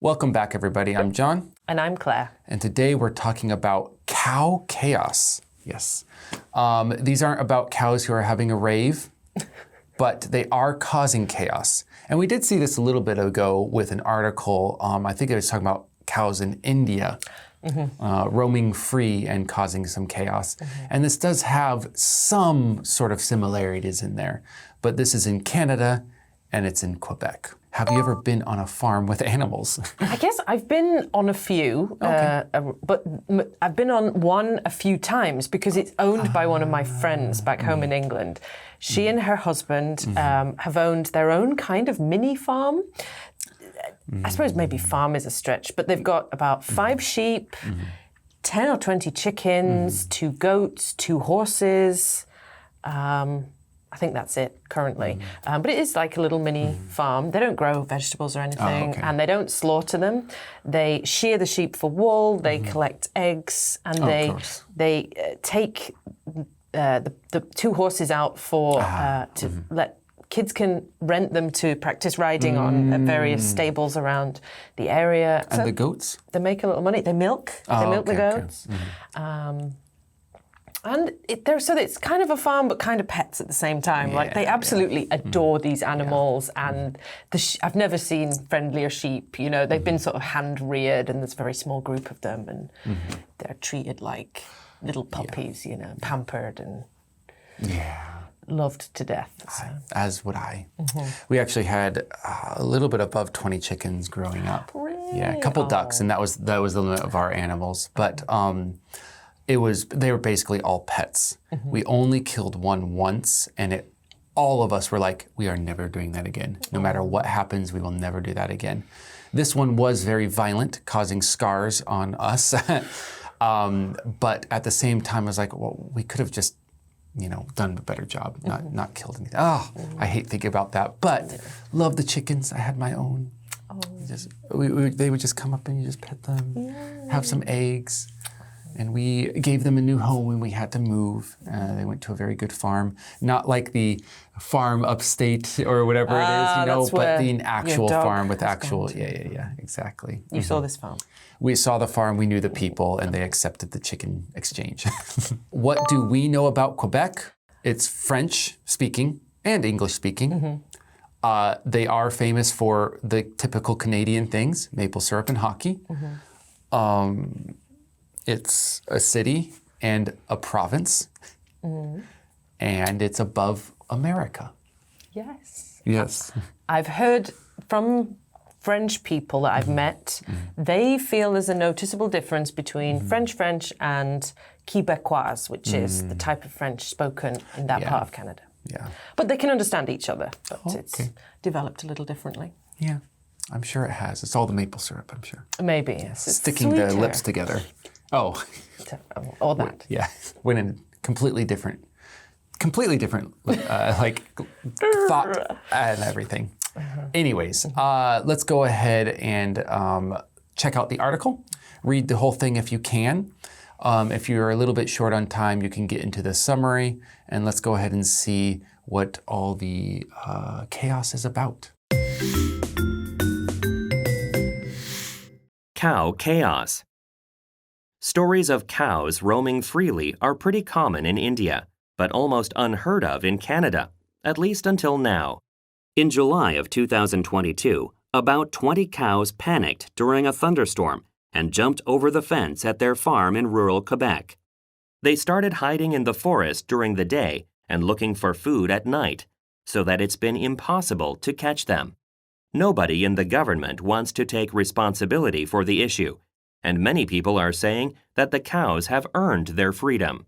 Welcome back, everybody. I'm John. And I'm Claire. And today we're talking about cow chaos. Yes. These aren't about cows who are having a rave, but they are causing chaos. And we did see this a little bit ago with an article. I think it was talking about cows in India roaming free and causing some chaos. And this does have some sort of similarities in there. But this is in Canada and it's in Quebec. Have you ever been on a farm with animals? I guess I've been on a few, but I've been on one a few times because it's owned by one of my friends back home in England. She and her husband have owned their own kind of mini farm. I suppose maybe farm is a stretch, but they've got about 5 sheep, 10 or 20 chickens, 2 goats, 2 horses. I think that's it currently. But it is like a little mini farm. They don't grow vegetables or anything, and they don't slaughter them. They shear the sheep for wool, they collect eggs, and they take the 2 horses out for to let kids can rent them to practice riding on at various stables around the area. And so the goats? They make a little money. They milk the goats. And so it's kind of a farm, but kind of pets at the same time. Like they absolutely adore these animals, and I've never seen friendlier sheep. You know, they've been sort of hand reared, and there's a very small group of them, and they're treated like little puppies. You know, pampered and loved to death. So. As would I. We actually had a little bit above 20 chickens growing up. Really? Yeah, a couple ducks, and that was the limit of our animals, but. They were basically all pets. We only killed one once, and all of us were like, we are never doing that again. No matter what happens, we will never do that again. This one was very violent, causing scars on us. But at the same time, I was like, well, we could have just, done a better job, not killed anything. I hate thinking about that. But love the chickens. I had my own. They would just come up and you just pet them, have some eggs. And we gave them a new home when we had to move. They went to a very good farm. Not like the farm upstate or whatever it is, but the actual farm with actual, exactly. You saw this farm? We saw the farm, we knew the people, and they accepted the chicken exchange. What do we know about Quebec? It's French speaking and English speaking. They are famous for the typical Canadian things, maple syrup and hockey. It's a city and a province, and it's above America. Yes. I've heard from French people that I've met, they feel there's a noticeable difference between French and Quebecois, which is the type of French spoken in that part of Canada. Yeah. But they can understand each other, but it's developed a little differently. Yeah, I'm sure it has. It's all the maple syrup, I'm sure. Maybe, yes. It's sticking the lips together. Oh. All that. Yeah. Went in completely different like thought and everything. Anyways, let's go ahead and check out the article. Read the whole thing if you can. If you're a little bit short on time, you can get into the summary, and let's go ahead and see what all the chaos is about. Cow chaos. Stories of cows roaming freely are pretty common in India, but almost unheard of in Canada, at least until now. In July of 2022, about 20 cows panicked during a thunderstorm and jumped over the fence at their farm in rural Quebec. They started hiding in the forest during the day and looking for food at night, so that it's been impossible to catch them. Nobody in the government wants to take responsibility for the issue, and many people are saying that the cows have earned their freedom.